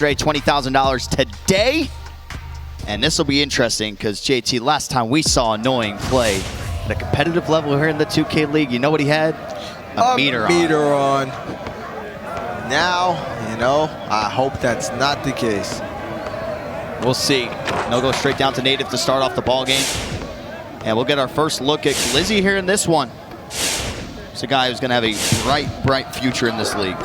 $20,000 today. And this will be interesting because JT, last time we saw Annoying play at a competitive level here in the 2K League, you know what he had? A meter on. Now, you know, I hope that's not the case. We'll see. No, go straight down to Native to start off the ball game. And we'll get our first look at Glizzy here in this one. He's a guy who's going to have a bright future in this league.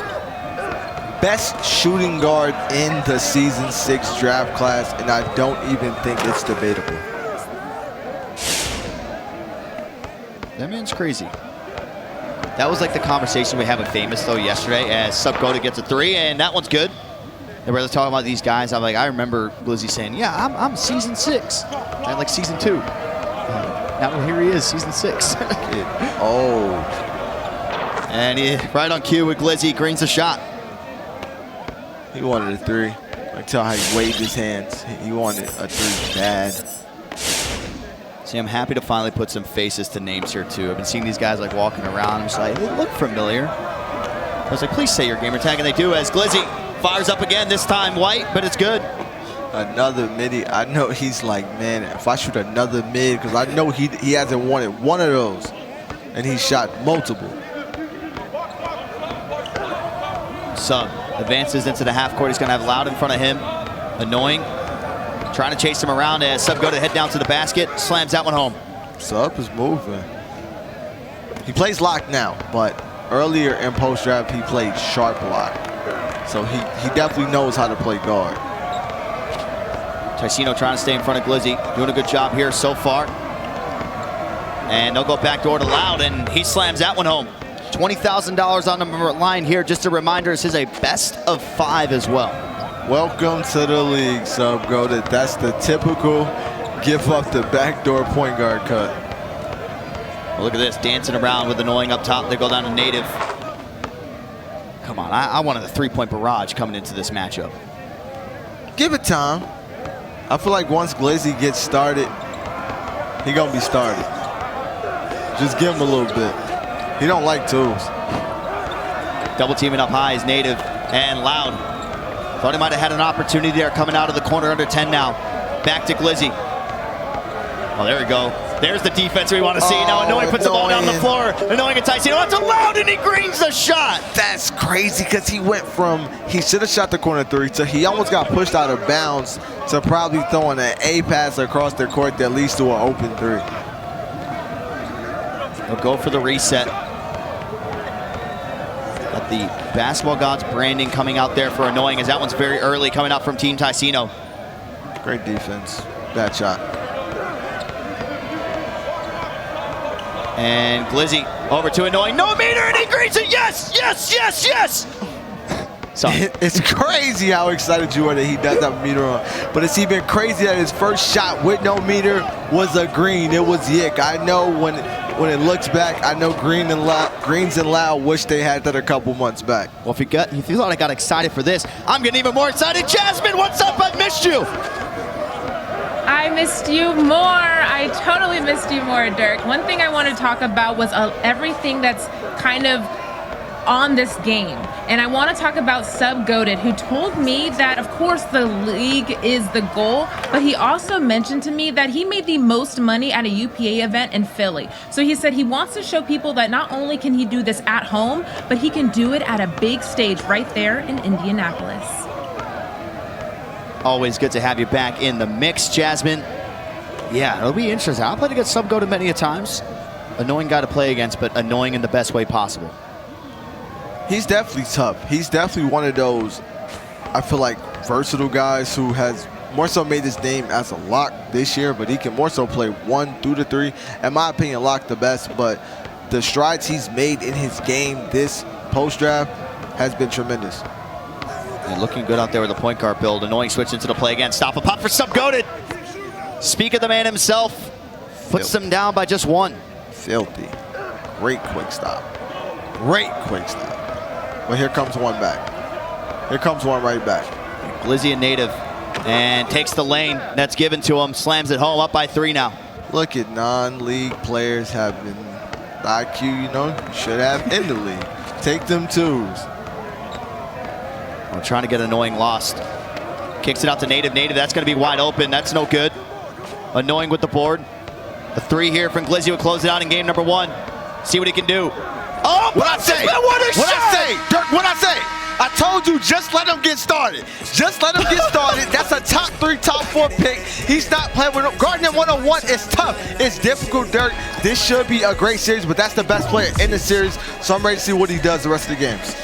Best shooting guard in the Season 6 draft class, and I don't even think it's debatable. That man's crazy. That was like the conversation we had with Famous, though, yesterday, as Subcoda gets a 3, and that one's good. And we're talking about these guys. I'm like, I remember Glizzy saying, yeah, I'm Season 6. I like Season 2. Now here he is, Season 6. Oh. And he, right on cue with Glizzy, greens the shot. He wanted a 3. I can tell how he waved his hands. He wanted a 3 bad. See, I'm happy to finally put some faces to names here, too. I've been seeing these guys like walking around. I'm just like, they look familiar. I was like, please say your gamer tag, and they do, as Glizzy fires up again, this time white, but it's good. Another midi. I know he's like, man, if I shoot another mid, because I know he hasn't wanted one of those, and he shot multiple. Sub advances into the half court. He's going to have Loud in front of him. Annoying. Trying to chase him around as Sub go to head down to the basket. Slams that one home. Sub is moving. He plays lock now, but earlier in post-draft, he played sharp lock. So he definitely knows how to play guard. Tyceno trying to stay in front of Glizzy. Doing a good job here so far. And they'll go backdoor to Loud, and he slams that one home. $20,000 on the line here. Just a reminder, this is a best of 5 as well. Welcome to the league, Subgoated. That's the typical give up the backdoor point guard cut. Well, look at this, dancing around with Annoying up top. They go down to Native. Come on, I wanted a 3-point barrage coming into this matchup. Give it time. I feel like once Glizzy gets started, he gonna be started. Just give him a little bit. He don't like tools. Double teaming up high is Native and Loud. Thought he might have had an opportunity there coming out of the corner under 10 now. Back to Glizzy. Oh, there we go. There's the defense we want to see. Now Annoying puts the ball down the floor. Annoying and Tyceno. It's allowed, and he greens the shot. That's crazy because he went from, he should have shot the corner 3, so he almost got pushed out of bounds to probably throwing an A pass across the court that leads to an open 3. He'll go for the reset. Got the Basketball Gods branding coming out there for Annoying, as that one's very early coming out from Team Tyceno. Great defense. Bad shot. And Glizzy over to Annoying. No meter, and he greens it. Yes, yes, yes, yes. Sorry. It's crazy how excited you are that he does have a meter on. But it's even crazy that his first shot with no meter was a green. It was Yick. I know when it looks back, I know Greens and Loud wish they had that a couple months back. Well, if you thought I got excited for this, I'm getting even more excited. Jasmine, what's up? I missed you. I missed you more. I totally missed you more, Dirk. One thing I want to talk about was everything that's kind of on this game. And I want to talk about Subgoated, who told me that, of course, the league is the goal, but he also mentioned to me that he made the most money at a UPA event in Philly. So he said he wants to show people that not only can he do this at home, but he can do it at a big stage right there in Indianapolis. Always good to have you back in the mix, Jasmine. Yeah, it'll be interesting. I've played against Subgoated many a times. Annoying guy to play against, but annoying in the best way possible. He's definitely tough. He's definitely one of those, I feel like, versatile guys who has more so made his name as a lock this year, but he can more so play 1 through to 3. In my opinion, lock the best, but the strides he's made in his game this post-draft has been tremendous. And looking good out there with the point guard build. Annoying switch into the play again. Stop a pop for Subgoated. Speak of the man himself. Puts them down by just 1. Filthy. Great quick stop. Great quick stop. But here comes one back. Here comes one right back. Glizzy and Native. And takes the lane. That's given to him. Slams it home. Up by 3 now. Look at non-league players having the IQ, you know, you should have in the league. Take them twos. We're trying to get Annoying lost. Kicks it out to Native. Native, that's going to be wide open. That's no good. Annoying with the board. The 3 here from Glizzy will close it out in game number 1. See what he can do. Oh, what I say? Dirk, what I say? I told you, just let him get started. Just let him get started. That's a top 3, top 4 pick. He's not playing with him. Guarding him one-on-one is tough. It's difficult, Dirk. This should be a great series, but that's the best player in the series, so I'm ready to see what he does the rest of the games.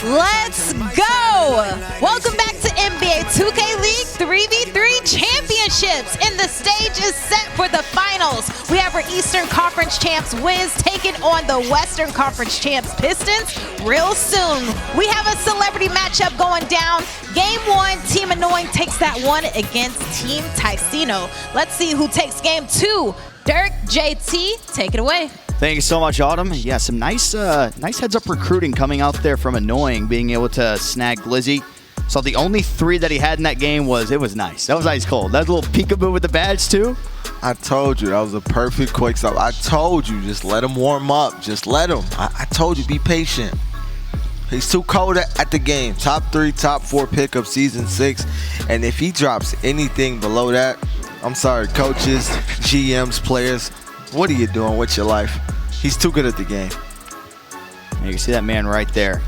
Let's go! Welcome back to NBA 2K League 3v3 Championships, and the stage is set for the finals. We have our Eastern Conference champs Wiz taking on the Western Conference champs Pistons real soon. We have a celebrity matchup going down. Game 1, Team Annoying takes that one against Team Tyceno. Let's see who takes game 2. Dirk, JT, take it away. Thank you so much, Autumn. Yeah, some nice heads-up recruiting coming out there from Annoying, being able to snag Glizzy. So the only 3 that he had in that game was nice. That was ice cold. That little peekaboo with the badge, too. I told you, that was a perfect quick stop. I told you, just let him warm up. Just let him. I told you, be patient. He's too cold at the game. Top 3, top 4 pick of season 6. And if he drops anything below that, I'm sorry, coaches, GMs, players, what are you doing with your life? He's too good at the game. You can see that man right there.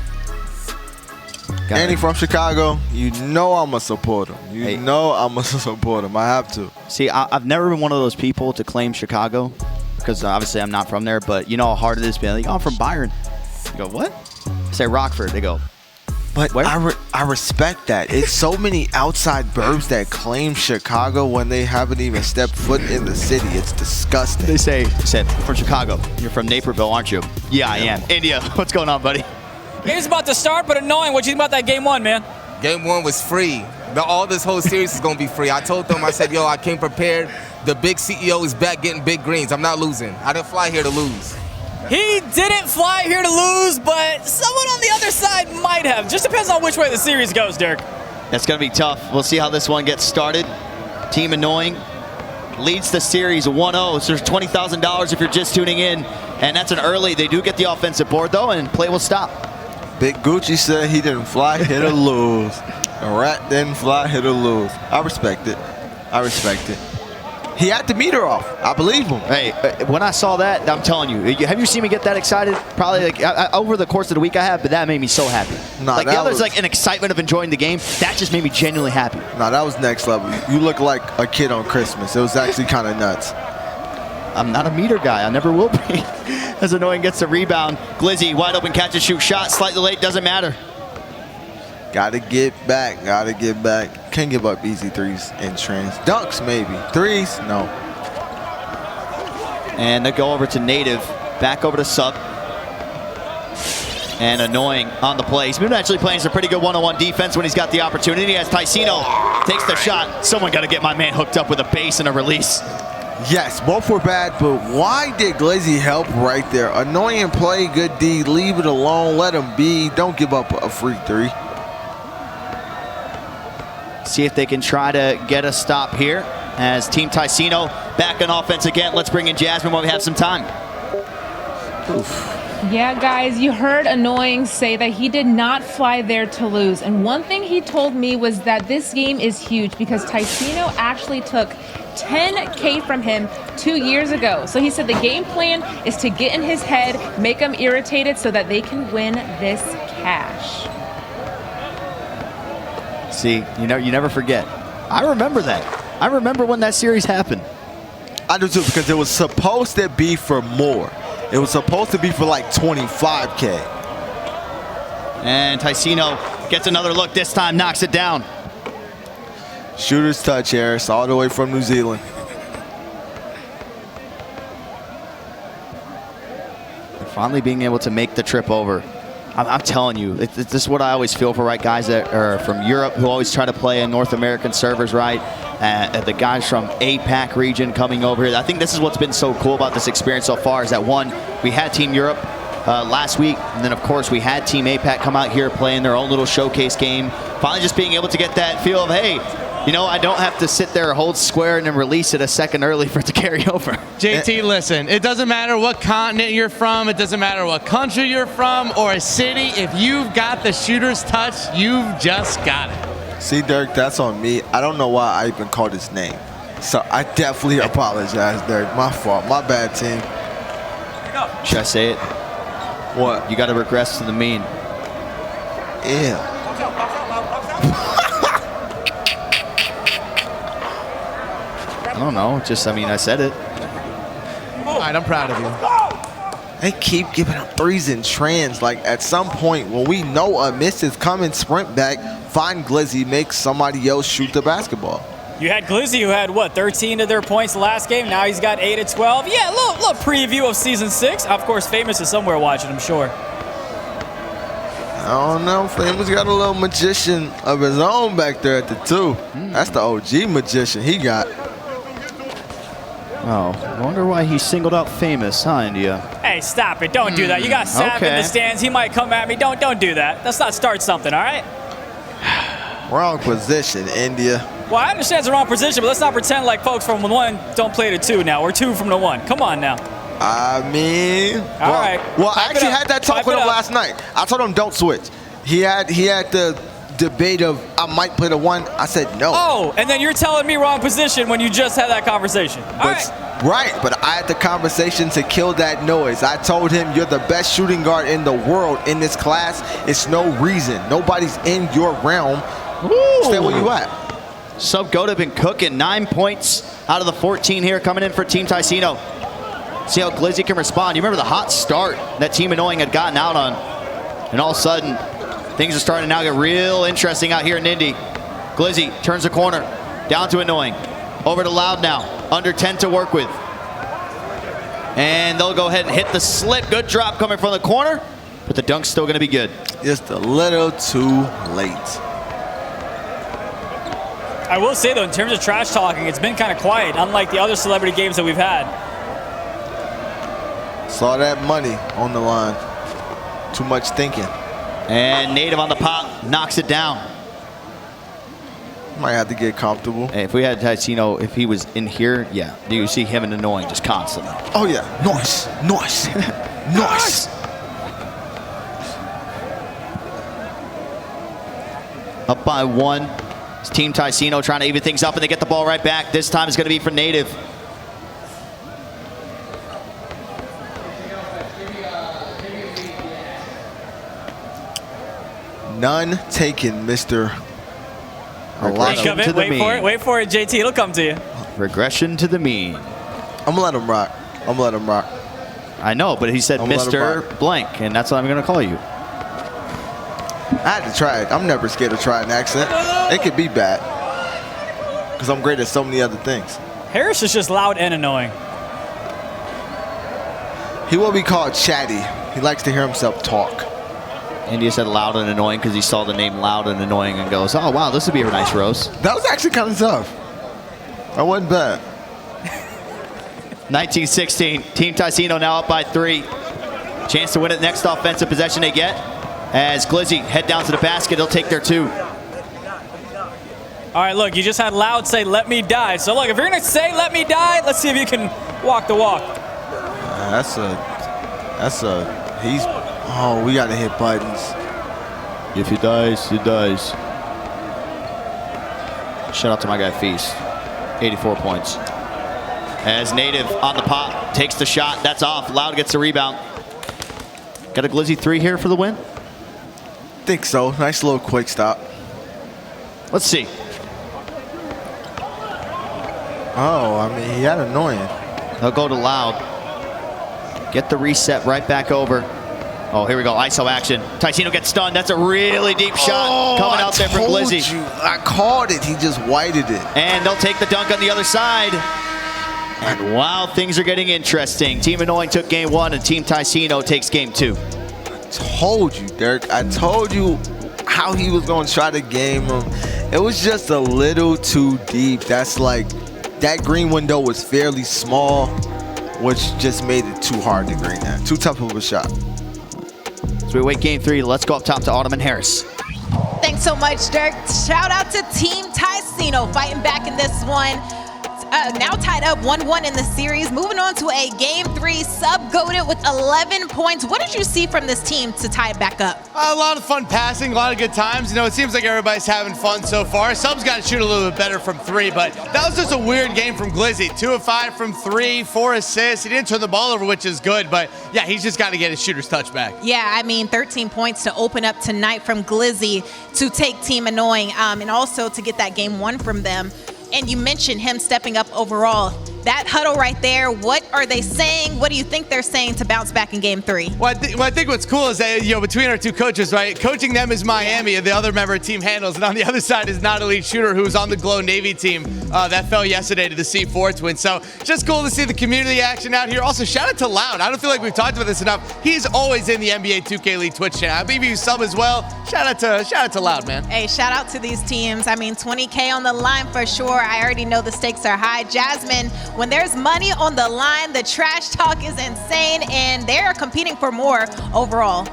And he's from Chicago. You know I'm going to support him. You know I'm going to support him. I have to. See, I've never been one of those people to claim Chicago because obviously I'm not from there, but you know how hard it is being like, oh, I'm from Byron. You go, what? I say Rockford. They go, but I respect that. It's so many outside burbs that claim Chicago when they haven't even stepped foot in the city. It's disgusting. They say, from Chicago. You're from Naperville, aren't you? Yeah, I am. India, what's going on, buddy? Game's about to start, but Annoying. What you think about that game 1, man? Game 1 was free. All this whole series is going to be free. I told them, I said, yo, I came prepared. The big CEO is back getting big greens. I'm not losing. I didn't fly here to lose. He didn't fly here to lose, but someone on the other side might have. Just depends on which way the series goes, Dirk. That's going to be tough. We'll see how this one gets started. Team Annoying leads the series 1-0. So there's $20,000 if you're just tuning in. And that's an early. They do get the offensive board, though, and play will stop. Big Gucci said he didn't fly here to lose. A rat didn't fly here to lose. I respect it. I respect it. He had the meter off. I believe him. Hey, when I saw that, I'm telling you, have you seen me get that excited? Probably like over the course of the week I have, but that made me so happy. Nah, like the other's like an excitement of enjoying the game. That just made me genuinely happy. Nah, that was next level. You look like a kid on Christmas. It was actually kind of nuts. I'm not a meter guy. I never will be. As Annoying gets the rebound. Glizzy, wide open catch and shoot shot. Slightly late, doesn't matter. Gotta get back. Gotta get back. Can't give up easy 3s in trends. Dunks, maybe. 3s, no. And they go over to Native. Back over to Sub. And Annoying on the play. He's been actually playing some pretty good one-on-one defense when he's got the opportunity. As Tyceno takes the shot. Someone got to get my man hooked up with a base and a release. Yes, both were bad, but why did Glizzy help right there? Annoying play, good D. Leave it alone. Let him be. Don't give up a free 3. See if they can try to get a stop here as Team Tyceno back on offense again. Let's bring in Jasmine while we have some time. Oof. Yeah, guys, you heard Annoying say that he did not fly there to lose. And one thing he told me was that this game is huge because Tyceno actually took $10K from him 2 years ago. So he said the game plan is to get in his head, make him irritated so that they can win this cash. See, you never forget. I remember that. I remember when that series happened. I do too, because it was supposed to be for more. It was supposed to be for like 25K. And Tyceno gets another look, this time knocks it down. Shooter's touch, Harris, all the way from New Zealand. Finally being able to make the trip over. I'm telling you, this is what I always feel for, right? Guys that are from Europe who always try to play in North American servers, right? The guys from APAC region coming over here. I think this is what's been so cool about this experience so far is that, one, we had Team Europe, last week. And then, of course, we had Team APAC come out here playing their own little showcase game. Finally just being able to get that feel of, hey, you know, I don't have to sit there, hold square, and then release it a second early for it to carry over. JT, listen, it doesn't matter what continent you're from, it doesn't matter what country you're from or a city. If you've got the shooter's touch, you've just got it. See, Dirk, that's on me. I don't know why I even called his name. So I definitely apologize, Dirk. My fault. My bad, team. Should I say it? What? You got to regress to the mean. Yeah. I don't know. Just, I mean, I said it. All right, I'm proud of you. They keep giving up threes in trans. Like, at some point, when we know a miss is coming, sprint back, find Glizzy, make somebody else shoot the basketball. You had Glizzy, who had, what, 13 of their points last game. Now he's got 8 of 12. Yeah, a little preview of Season 6. Of course, Famous is somewhere watching, I'm sure. I don't know. Famous got a little magician of his own back there at the 2. That's the OG magician he got. Oh, I wonder why he singled out Famous, huh, India? Hey, stop it. Don't do that. You got Sav in the stands. He might come at me. Don't do that. Let's not start something, all right? Wrong position, India. Well, I understand it's the wrong position, but let's not pretend like folks from the 1 don't play the 2 now. We're 2 from the 1. Come on now. I mean, all right. Well, I actually had that talk with him last night. I told him don't switch. He had the debate of I might play the 1. I said no. Oh, and then you're telling me wrong position when you just had that conversation. Right, but I had the conversation to kill that noise. I told him you're the best shooting guard in the world in this class. It's no reason. Nobody's in your realm. Ooh. Stay where you at. Subgoda been cooking. 9 points out of the 14 here coming in for Team Tyceno. See how Glizzy can respond. You remember the hot start that Team Annoying had gotten out on. And all of a sudden, things are starting to now get real interesting out here in Indy. Glizzy turns the corner. Down to Annoying. Over to Loud now. Under 10 to work with. And they'll go ahead and hit the slip. Good drop coming from the corner. But the dunk's still going to be good. Just a little too late. I will say, though, in terms of trash talking, it's been kind of quiet, unlike the other celebrity games that we've had. Saw that money on the line. Too much thinking. And Native on the pop knocks it down. Might have to get comfortable. Hey, if we had Tyceno, if he was in here, yeah, you see him and Annoying just constantly. Oh, yeah. Nice. Nice. Nice. Up by 1. It's Team Tyceno trying to even things up, and they get the ball right back. This time it's going to be for Native. None taken, Mr. Regression to the mean. Wait for it, JT. It'll come to you. Regression to the mean. I'm going to let him rock. I'm going to let him rock. I know, but he said Mr. Blank, and that's what I'm going to call you. I had to try it. I'm never scared to try an accent. It could be bad. Because I'm great at so many other things. Harris is just loud and annoying. He will be called chatty. He likes to hear himself talk. India said Loud and Annoying because he saw the name Loud and Annoying and goes, oh, wow, this would be a nice roast. That was actually kind of tough. That wasn't bad. 19-16. Team Tyceno now up by 3. Chance to win it. Next offensive possession they get. As Glizzy head down to the basket, he'll take their 2. All right, look, you just had Loud say, let me die. So, look, if you're going to say, let me die, let's see if you can walk the walk. Oh, we got to hit buttons. If he dies, he dies. Shout out to my guy, Feast. 84 points. As Native on the pop, takes the shot. That's off. Loud gets the rebound. Got a Glizzy 3 here for the win? Think so. Nice little quick stop. Let's see. Oh, I mean, he had Annoying. They'll go to Loud. Get the reset right back over. Oh, here we go. ISO action. Tyceno gets stunned. That's a really deep shot coming out there from Glizzy. I called it. He just whited it. And they'll take the dunk on the other side. And wow, things are getting interesting. Team Annoying took game 1 and Team Tyceno takes game 2. Told you, Dirk. I told you how he was going to try to game him. It was just a little too deep. That's like, that green window was fairly small, which just made it too hard to green that. Too tough of a shot. So we wait game 3. Let's go up top to Autumn and Harris. Thanks so much, Dirk. Shout out to Team Tyceno fighting back in this one. Now tied up 1-1 in the series. Moving on to a game 3, sub-goated with 11 points. What did you see from this team to tie it back up? A lot of fun passing, a lot of good times. You know, it seems like everybody's having fun so far. Sub's got to shoot a little bit better from 3, but that was just a weird game from Glizzy. 2 of 5 from 3, 4 assists. He didn't turn the ball over, which is good, but yeah, he's just got to get his shooter's touch back. Yeah, I mean, 13 points to open up tonight from Glizzy to take Team Annoying, and also to get that game 1 from them. And you mentioned him stepping up overall. That huddle right there, what are they saying? What do you think they're saying to bounce back in game 3? Well, I think what's cool is that, you know, between our two coaches, right? Coaching them is Miami, and the other member of team handles, and on the other side is not elite shooter, who's on the Glow Navy team that fell yesterday to the C4 Twins. So just cool to see the community action out here. Also, shout out to Loud. I don't feel like we've talked about this enough. He's always in the NBA 2K League Twitch channel. I believe you sub as well. Shout out to Loud, man. Hey, shout out to these teams. I mean, 20K on the line for sure. I already know the stakes are high. Jasmine, when there's money on the line, the trash talk is insane, and they're competing for more overall.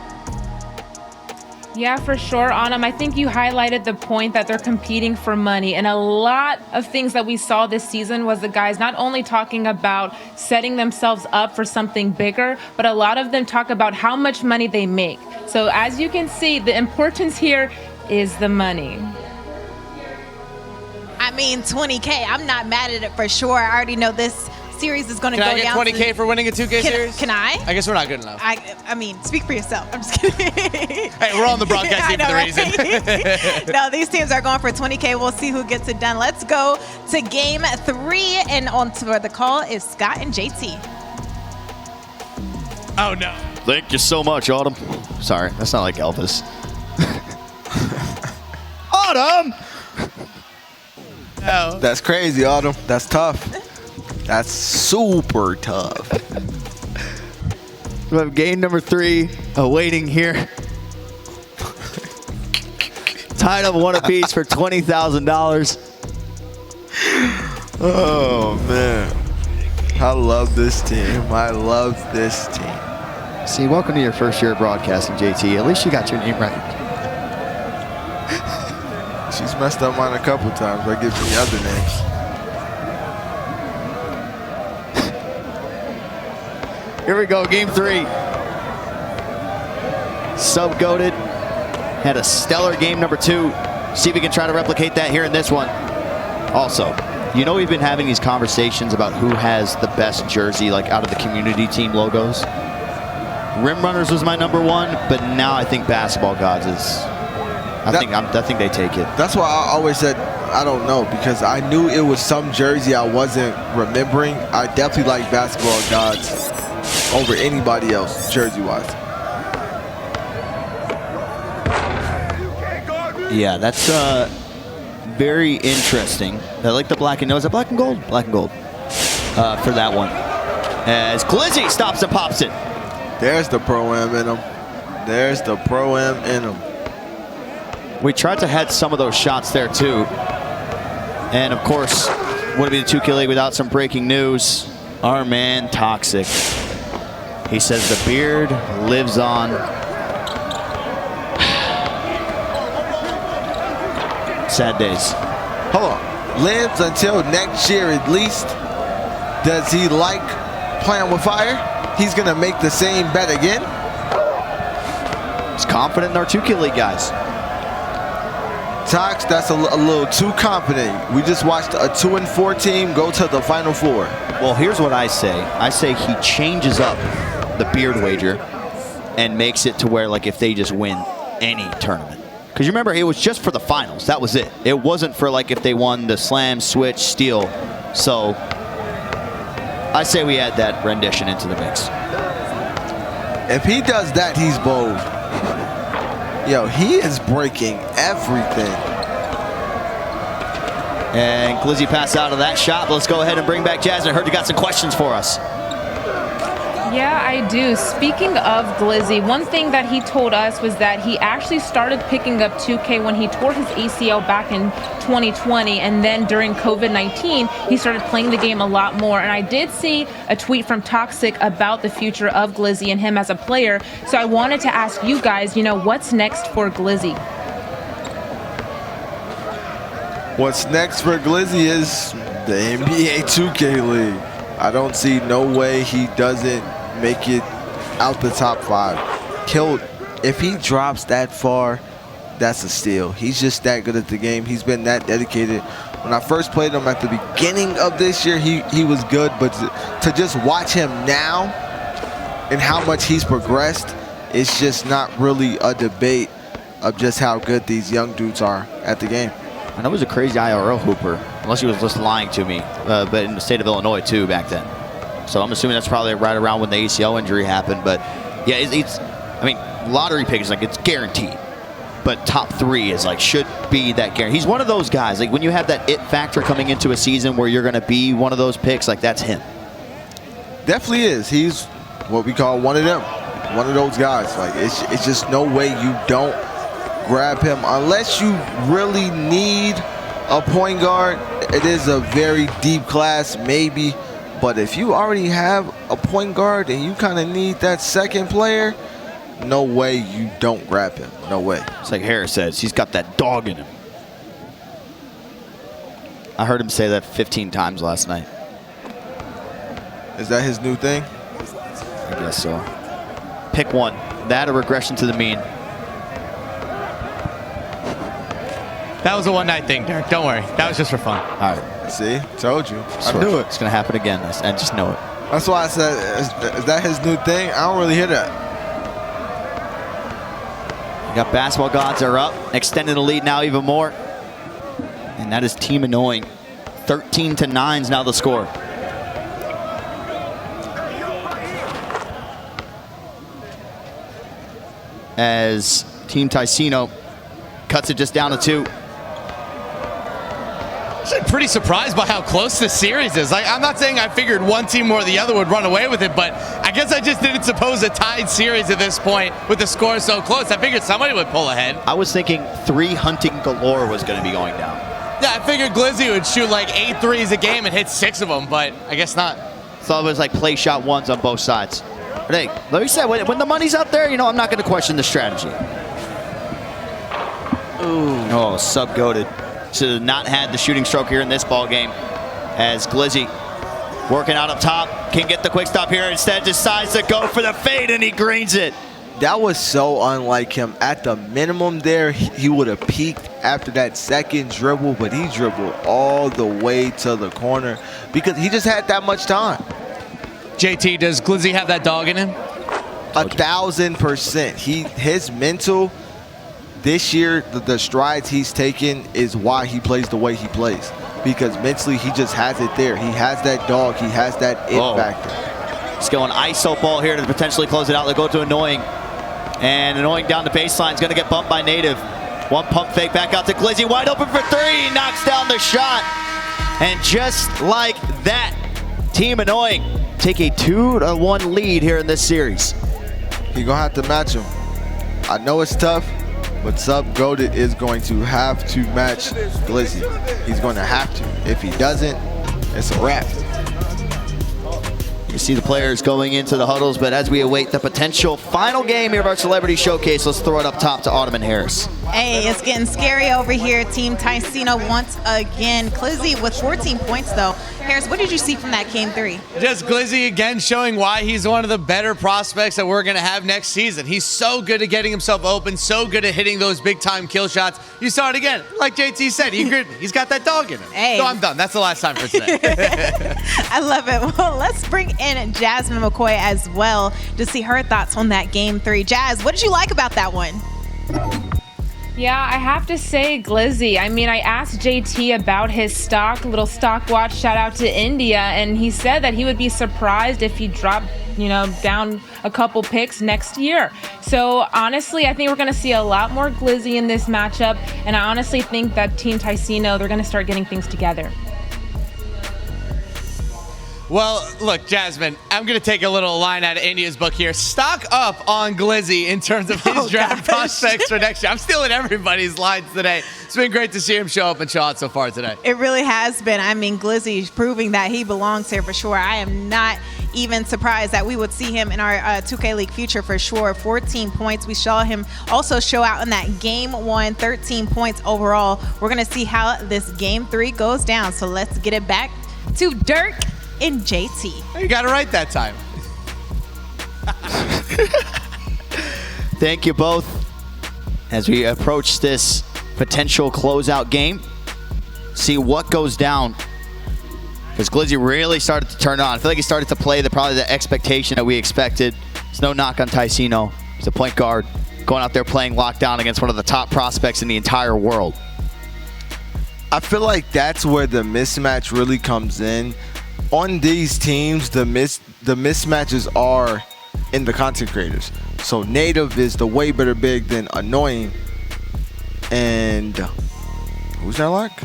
Yeah, for sure, Autumn. I think you highlighted the point that they're competing for money. And a lot of things that we saw this season was the guys not only talking about setting themselves up for something bigger, but a lot of them talk about how much money they make. So as you can see, the importance here is the money. I mean, 20K, I'm not mad at it for sure. I already know this series is going to go down. Can I get 20K for winning a 2K series? Can I? I guess we're not good enough. I mean, speak for yourself. I'm just kidding. Hey, we're on the broadcast team for the reason. No, these teams are going for 20K. We'll see who gets it done. Let's go to game 3, and on to the call is Scott and JT. Oh, no. Thank you so much, Autumn. Sorry, that's not like Elvis. Autumn! No. That's crazy, Autumn. That's tough. That's super tough. We have game number 3 awaiting here. Tied up 1 apiece for $20,000. Oh, man. I love this team. I love this team. See, welcome to your first year of broadcasting, JT. At least you got your name right. She's messed up mine a couple times. I give me other names. Here we go, game 3. Sub-goated. Had a stellar game number 2. See if we can try to replicate that here in this one. Also, you know we've been having these conversations about who has the best jersey, like out of the community team logos. Rim Runners was my number 1, but now I think Basketball Gods is... I think they take it. That's why I always said I don't know, because I knew it was some jersey I wasn't remembering. I definitely like Basketball Gods over anybody else, jersey-wise. Yeah, that's very interesting. I like the black and... No, is it black and gold? Black and gold for that one. As Glizzy stops and pops it. There's the Pro-Am in him. There's the Pro-Am in him. We tried to head some of those shots there, too. And, of course, wouldn't be the 2K League without some breaking news. Our man, Toxic. He says the beard lives on. Sad days. Hold on. Lives until next year at least. Does he like playing with fire? He's going to make the same bet again? He's confident in our 2K League guys. Tox, that's a little too confident. We just watched a 2-4 team go to the Final Four. Well, here's what I say. I say he changes up the beard wager and makes it to where, like, if they just win any tournament. Because you remember, it was just for the finals. That was it. It wasn't for, like, if they won the slam, switch, steal. So I say we add that rendition into the mix. If he does that, he's bold. Yo, he is breaking everything. And Glizzy passed out of that shot. Let's go ahead and bring back Jasmine. I heard you got some questions for us. Yeah, I do. Speaking of Glizzy, one thing that he told us was that he actually started picking up 2K when he tore his ACL back in 2020, and then during COVID-19, he started playing the game a lot more. And I did see a tweet from Toxic about the future of Glizzy and him as a player. So I wanted to ask you guys, what's next for Glizzy? What's next for Glizzy is the NBA 2K League. I don't see no way he doesn't make it out the top 5. If he drops that far, that's a steal. He's just that good at the game. He's been that dedicated. When I first played him at the beginning of this year, he was good, but to just watch him now and how much he's progressed, it's just not really a debate of just how good these young dudes are at the game. I know he was a crazy IRL hooper, unless he was just lying to me, but in the state of Illinois too back then. So I'm assuming that's probably right around when the ACL injury happened. But yeah, I mean, lottery pick is like it's guaranteed, but top 3 is like should be that guarantee. He's one of those guys, like when you have that it factor coming into a season where you're going to be one of those picks, like that's him. Definitely is. He's what we call one of them, one of those guys. Like it's just no way you don't grab him unless you really need a point guard. It is a very deep class, maybe, but if you already have a point guard and you kind of need that second player, no way you don't grab him. No way. It's like Harris says, he's got that dog in him. I heard him say that 15 times last night. Is that his new thing? I guess so. Pick one. That or regression to the mean. That was a one-night thing, Derek. Don't worry. That was just for fun. All right. See? Told you. I knew it. It's going to happen again. I just know it. That's why I said, is that his new thing? I don't really hear that. You got basketball gods are up, extending the lead now even more. And that is Team Annoying. 13-9 is now the score. As Team Tyceno cuts it just down to 2. I'm pretty surprised by how close this series is. Like, I'm not saying I figured one team or the other would run away with it, but I guess I just didn't suppose a tied series at this point with the score so close. I figured somebody would pull ahead. I was thinking 3 hunting galore was going to be going down. Yeah, I figured Glizzy would shoot like 8 threes a game and hit 6 of them, but I guess not. Thought it was like play shot ones on both sides. But hey, like we said, when the money's out there, I'm not going to question the strategy. Ooh. Oh, sub-goated. Should have not had the shooting stroke here in this ball game. As Glizzy working out up top, can get the quick stop here. Instead decides to go for the fade, and he greens it. That was so unlike him. At the minimum there, he would have peaked after that second dribble, but he dribbled all the way to the corner because he just had that much time. JT, does Glizzy have that dog in him? 1,000%. His mental this year, the strides he's taken is why he plays the way he plays. Because mentally, he just has it there. He has that dog. He has that it factor. He's going ISO ball here to potentially close it out. They go to Annoying. And Annoying down the baseline is going to get bumped by Native. One pump fake back out to Glizzy. Wide open for 3. He knocks down the shot. And just like that, Team Annoying take a 2-1 lead here in this series. He's going to have to match him. I know it's tough, but Sub-Goated is going to have to match Glizzy. He's going to have to. If he doesn't, it's a wrap. You see the players going into the huddles, but as we await the potential final game here of our Celebrity Showcase, let's throw it up top to Autumn and Harris. Hey, it's getting scary over here. Team Tyceno once again. Glizzy with 14 points, though. Harris, what did you see from that game 3? Just Glizzy again showing why he's one of the better prospects that we're going to have next season. He's so good at getting himself open, so good at hitting those big-time kill shots. You saw it again. Like JT said, he's got that dog in him. Hey. So I'm done. That's the last time for today. I love it. Well, let's bring in Jasmine McCoy as well to see her thoughts on that game 3. Jazz, what did you like about that one? Yeah, I have to say Glizzy. I mean, I asked JT about his stock, little stock watch, shout out to India, and he said that he would be surprised if he dropped, down a couple picks next year. So honestly, I think we're going to see a lot more Glizzy in this matchup, and I honestly think that Team Tyceno, they're going to start getting things together. Well, look, Jasmine, I'm going to take a little line out of India's book here. Stock up on Glizzy in terms of his draft prospects for next year. I'm stealing everybody's lines today. It's been great to see him show up and show out so far today. It really has been. I mean, Glizzy's proving that he belongs here for sure. I am not even surprised that we would see him in our 2K League future for sure. 14 points. We saw him also show out in that game 1, 13 points overall. We're going to see how this game 3 goes down. So let's get it back to Dirk and JT. You got it right that time. Thank you both as we approach this potential closeout game. See what goes down. Because Glizzy really started to turn on. I feel like he started to play probably the expectation that we expected. There's no knock on Tyceno. He's a point guard going out there playing lockdown against one of the top prospects in the entire world. I feel like that's where the mismatch really comes in. On these teams, the mismatches are in the content creators. So Native is the way better big than Annoying. And who's that like?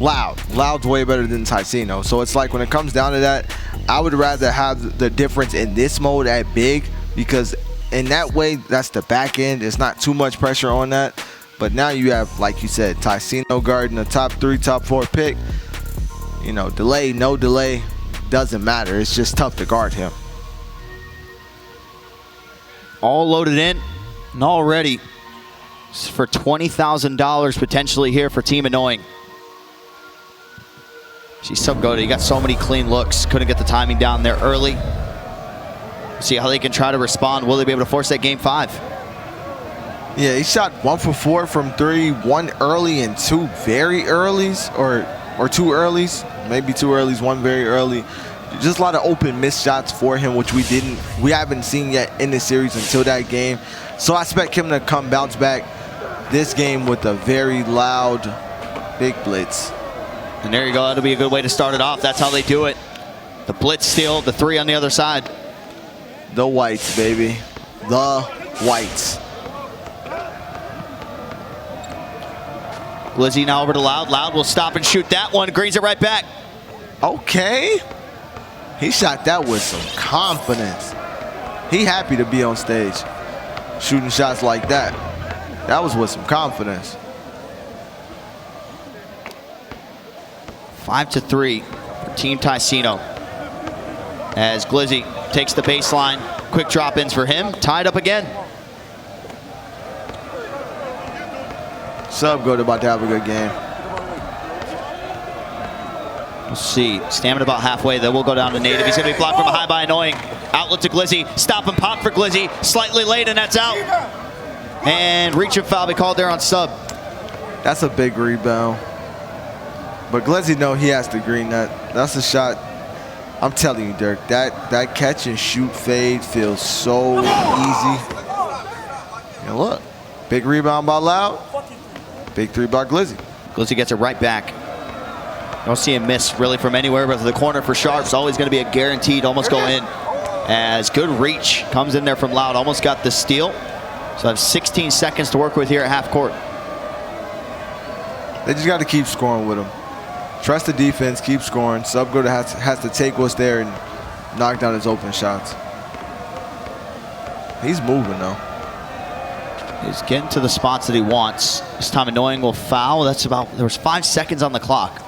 Loud's way better than Tyceno. So it's like when it comes down to that, I would rather have the difference in this mode at big, because in that way, that's the back end. It's not too much pressure on that. But now you have, like you said, Tyceno guarding a top 3, top 4 pick. You know, delay, no delay, doesn't matter. It's just tough to guard him. All loaded in and all ready for $20,000 potentially here for Team Annoying. She's so good. He got so many clean looks. Couldn't get the timing down there early. See how they can try to respond. Will they be able to force that game 5? Yeah, he shot 1 for 4 from 3, 1 early and 2 very earlys, or 2 earlys, maybe 2 earlys, 1 very early. Just a lot of open missed shots for him, which we haven't seen yet in the series until that game. So I expect him to bounce back this game with a very loud, big blitz. And there you go. That'll be a good way to start it off. That's how they do it. The blitz steal, the 3 on the other side. The whites, baby. The whites. Glizzy now over to Loud. Loud will stop and shoot that one. Greens it right back. Okay. He shot that with some confidence. He happy to be on stage. Shooting shots like that. That was with some confidence. 5-3 for Team Tyceno. As Glizzy takes the baseline. Quick drop-ins for him. Tied up again. Sub Goat about to have a good game. We'll see. Stamina about halfway, though. We'll go down to Native. He's going to be blocked from behind by Annoying. Outlet to Glizzy. Stop and pop for Glizzy. Slightly late, and that's out. And reach and foul be called there on Sub. That's a big rebound. But Glizzy know he has to green that. That's a shot. I'm telling you, Dirk, that catch and shoot fade feels so easy. And look, big rebound by Loud. Big 3 by Glizzy. Glizzy gets it right back. Don't see him miss really from anywhere, but the corner for Sharp's always going to be a guaranteed almost go in. As good reach comes in there from Loud. Almost got the steal. So I have 16 seconds to work with here at half court. They just got to keep scoring with him. Trust the defense, keep scoring. Subgood has to take what's there and knock down his open shots. He's moving though. He's getting to the spots that he wants. This time Annoying will foul. There was 5 seconds on the clock.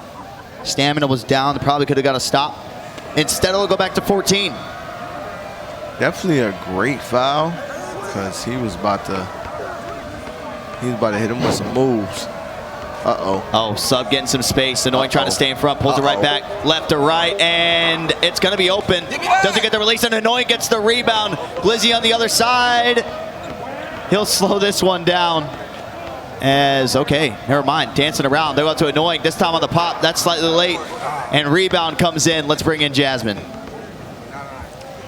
Stamina was down. They probably could have got a stop. Instead, it'll go back to 14. Definitely a great foul, because he was about to hit him with some moves. Oh, Sub getting some space. Annoying trying to stay in front. Pulls it right back. Left to right. And it's going to be open. Doesn't get the release. And Annoying gets the rebound. Glizzy on the other side. He'll slow this one down. Okay, never mind. Dancing around. They go to Annoying. This time on the pop. That's slightly late. And rebound comes in. Let's bring in Jasmine.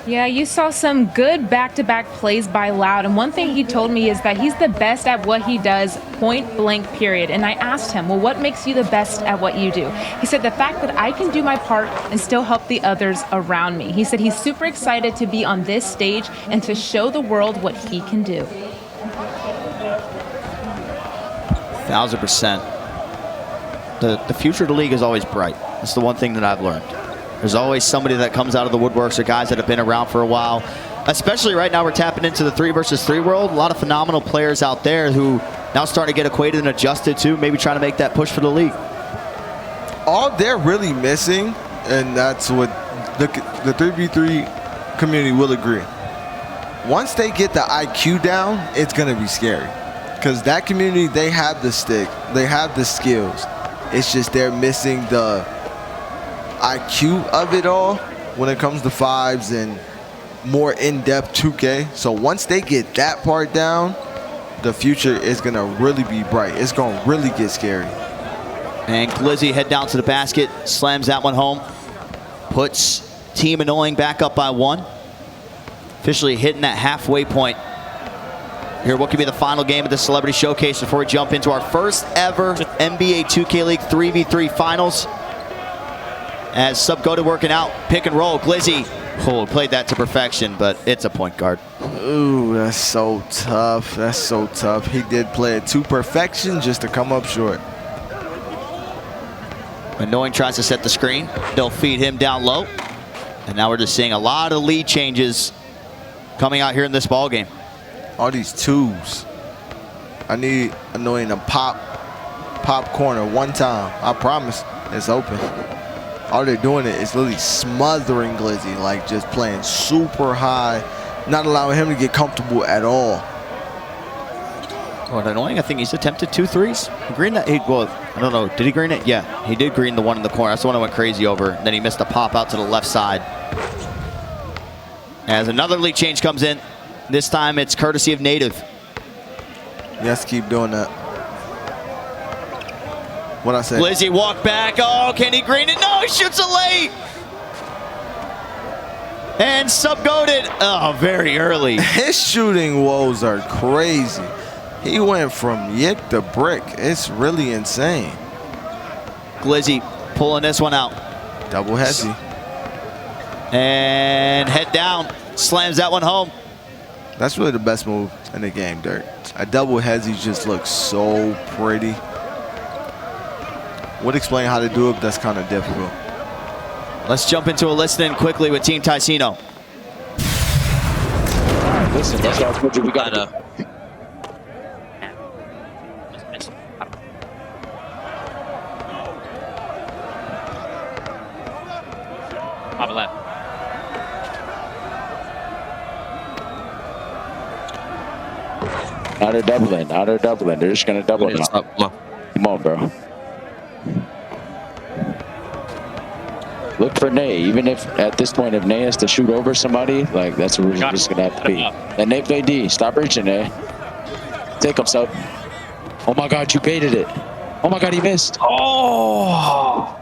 Yeah, you saw some good back-to-back plays by Loud, and one thing he told me is that he's the best at what he does, point blank, period. And I asked him, well, what makes you the best at what you do? He said the fact that I can do my part and still help the others around me. He said he's super excited to be on this stage and to show the world what he can do. 1000%. The future of the league is always bright. That's the one thing that I've learned. There's always somebody that comes out of the woodworks or guys that have been around for a while. Especially right now, we're tapping into the 3 versus 3 world. A lot of phenomenal players out there who now starting to get acquainted and adjusted to maybe trying to make that push for the league. All they're really missing, and that's what the 3v3 community will agree. Once they get the IQ down, it's going to be scary. Because that community, they have the stick. They have the skills. It's just they're missing the IQ of it all when it comes to 5s and more in-depth 2K. So once they get that part down, the future is going to really be bright. It's going to really get scary. And Glizzy head down to the basket, slams that one home, puts Team Annoying back up by 1. Officially hitting that halfway point. Here, what could be the final game of the Celebrity Showcase before we jump into our first ever NBA 2K League 3v3 finals. As Subgoated working out, pick and roll, Glizzy. Oh, played that to perfection, but it's a point guard. Ooh, that's so tough. That's so tough. He did play it to perfection just to come up short. Annoying tries to set the screen. They'll feed him down low. And now we're just seeing a lot of lead changes coming out here in this ball game. All these 2s. I need Annoying to pop corner one time. I promise it's open. All they're doing is literally smothering Glizzy, like just playing super high, not allowing him to get comfortable at all. What Annoying, I think he's attempted 2 threes. He greened that, well, I don't know, did he green it? Yeah, he did green the one in the corner. That's the one I went crazy over. Then he missed a pop out to the left side. As another lead change comes in, this time it's courtesy of Native. Yes, keep doing that. What I say? Glizzy walk back. Oh, can he green it? No, he shoots it late. And Subgoated. Oh, very early. His shooting woes are crazy. He went from yick to brick. It's really insane. Glizzy pulling this one out. Double hezzy. And head down. Slams that one home. That's really the best move in the game, Dirk. A double hezzy just looks so pretty. Would explain how to do it, but that's kind of difficult. Let's jump into a listen quickly with Team Tyceno. Listen, that's what I told you we got to. Pop it left. Now they're doubling. Now they're doubling. They're just going to double now. Come on, bro. Look for Nay. Even if at this point, if Nay has to shoot over somebody, like that's what we're just going to have to be. And Nay play D. Stop reaching, Nay. Take him, sub. Oh my God, you baited it. Oh my God, he missed. Oh!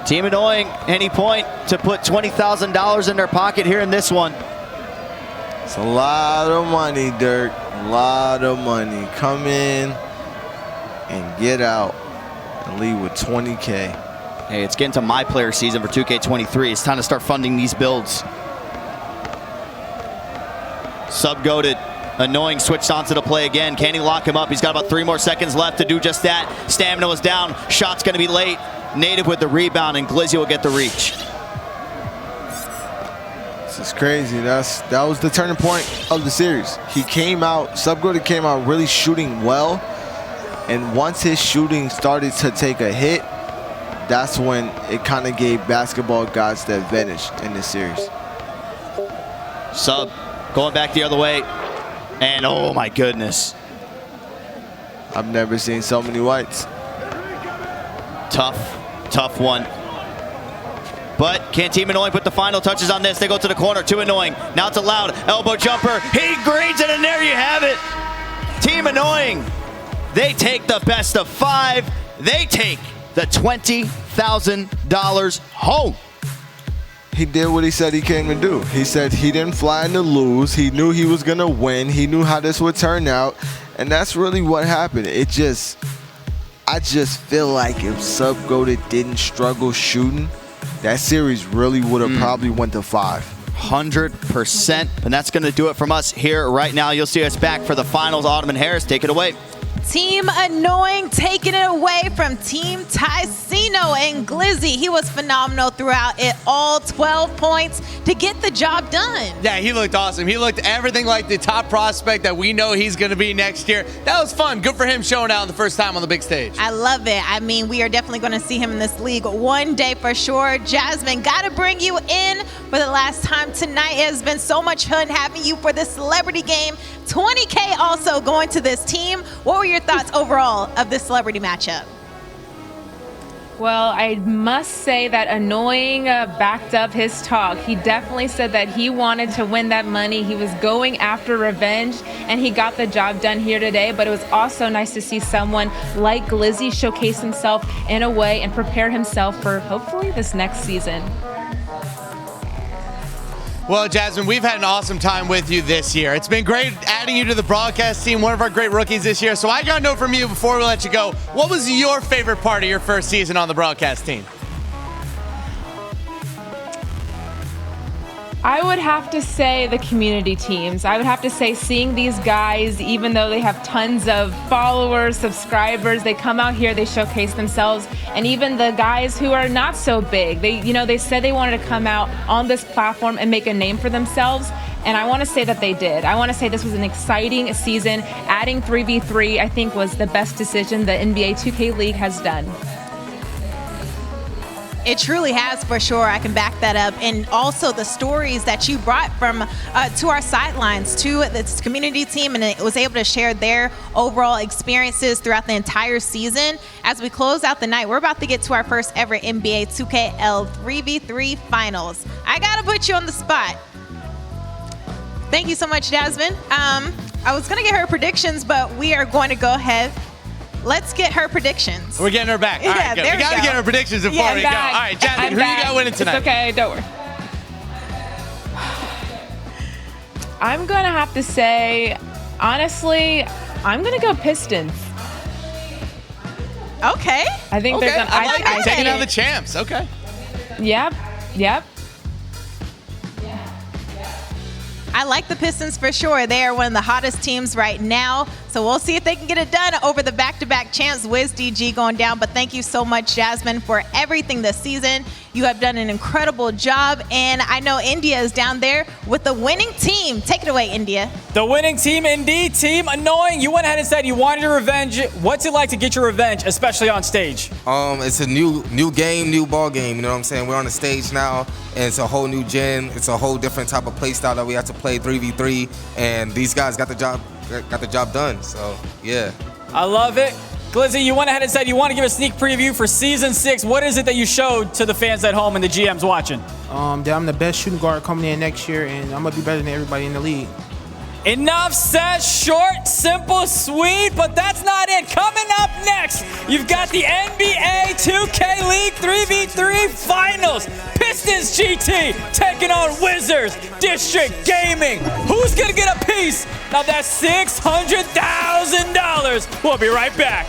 Team Annoying, any point to put $20,000 in their pocket here in this one. It's a lot of money, Dirk. A lot of money. Come in and get out and leave with 20K. Hey, it's getting to my player season for 2K23. It's time to start funding these builds. Subgoated. Annoying switched onto the play again. Can he lock him up? He's got about 3 more seconds left to do just that. Stamina was down. Shot's going to be late. Native with the rebound, and Glizzy will get the reach. This is crazy. That was the turning point of the series. He came out, Subgoated came out really shooting well, and once his shooting started to take a hit, that's when it kind of gave basketball gods the advantage in this series. Sub going back the other way, and oh my goodness. I've never seen so many whites. Tough one. But can Team Annoying put the final touches on this? They go to the corner, to Annoying. Now it's a loud elbow jumper. He greens it, and there you have it. Team Annoying, they take the best of 5. They take the $20,000 home. He did what he said he came to do. He said he didn't fly in to lose. He knew he was going to win. He knew how this would turn out. And that's really what happened. I just feel like if Subgoated didn't struggle shooting, that series really would have probably went to 5. 100%. And that's going to do it from us here right now. You'll see us back for the finals. Autumn and Harris, take it away. Team Annoying taking it away from Team Tyceno and Glizzy. He was phenomenal throughout it all, 12 points to get the job done. Yeah, he looked awesome. He looked everything like the top prospect that we know he's going to be next year. That was fun. Good for him showing out the first time on the big stage. I love it. I mean, we are definitely going to see him in this league one day for sure. Jasmine, got to bring you in for the last time tonight. It has been so much fun having you for this celebrity game. 20K also going to this team. What were your thoughts overall of this celebrity matchup? Well, I must say that Annoying backed up his talk. He definitely said that he wanted to win that money. He was going after revenge, and he got the job done here today. But it was also nice to see someone like Glizzy showcase himself in a way and prepare himself for hopefully this next season. Well, Jasmine, we've had an awesome time with you this year. It's been great adding you to the broadcast team, one of our great rookies this year. So I got to know from you before we let you go, what was your favorite part of your first season on the broadcast team? I would have to say the community teams. I would have to say seeing these guys, even though they have tons of followers, subscribers, they come out here, they showcase themselves. And even the guys who are not so big, they said they wanted to come out on this platform and make a name for themselves. And I want to say that they did. I want to say this was an exciting season. Adding 3v3, I think, was the best decision the NBA 2K League has done. It truly has, for sure. I can back that up. And also the stories that you brought from to our sidelines, to this community team, and it was able to share their overall experiences throughout the entire season. As we close out the night, we're about to get to our first ever NBA 2KL 3v3 finals. I got to put you on the spot. Thank you so much, Jasmine. I was going to get her predictions, but we are going to go ahead. Let's get her predictions. We're getting her back. All right, good. We got to get her predictions before we go. All right, Jasmine, who you got winning tonight? It's okay, don't worry. I'm going to have to say, honestly, I'm going to go Pistons. Okay. I think they're going to... I like it. Taking out the champs. Okay. Yep. I like the Pistons for sure. They are one of the hottest teams right now. So we'll see if they can get it done over the back-to-back champs. WizDG going down. But thank you so much, Jasmine, for everything this season. You have done an incredible job. And I know India is down there with the winning team. Take it away, India. The winning team, indeed. Team Annoying. You went ahead and said you wanted your revenge. What's it like to get your revenge, especially on stage? It's a new game, new ball game. You know what I'm saying? We're on the stage now, and it's a whole new gen. It's a whole different type of play style that we have to play 3v3, and these guys got the job done. So yeah, I love it. Glizzy, you went ahead and said you want to give a sneak preview for Season 6. What is it that you showed to the fans at home and the GMs watching? That I'm the best shooting guard coming in next year, and I'm gonna be better than everybody in the league. Enough said. Short, simple, sweet, but that's not it. Coming up next, you've got the NBA 2K League 3v3 Finals. Pistons GT taking on Wizards District Gaming. Who's going to get a piece of that $600,000? We'll be right back.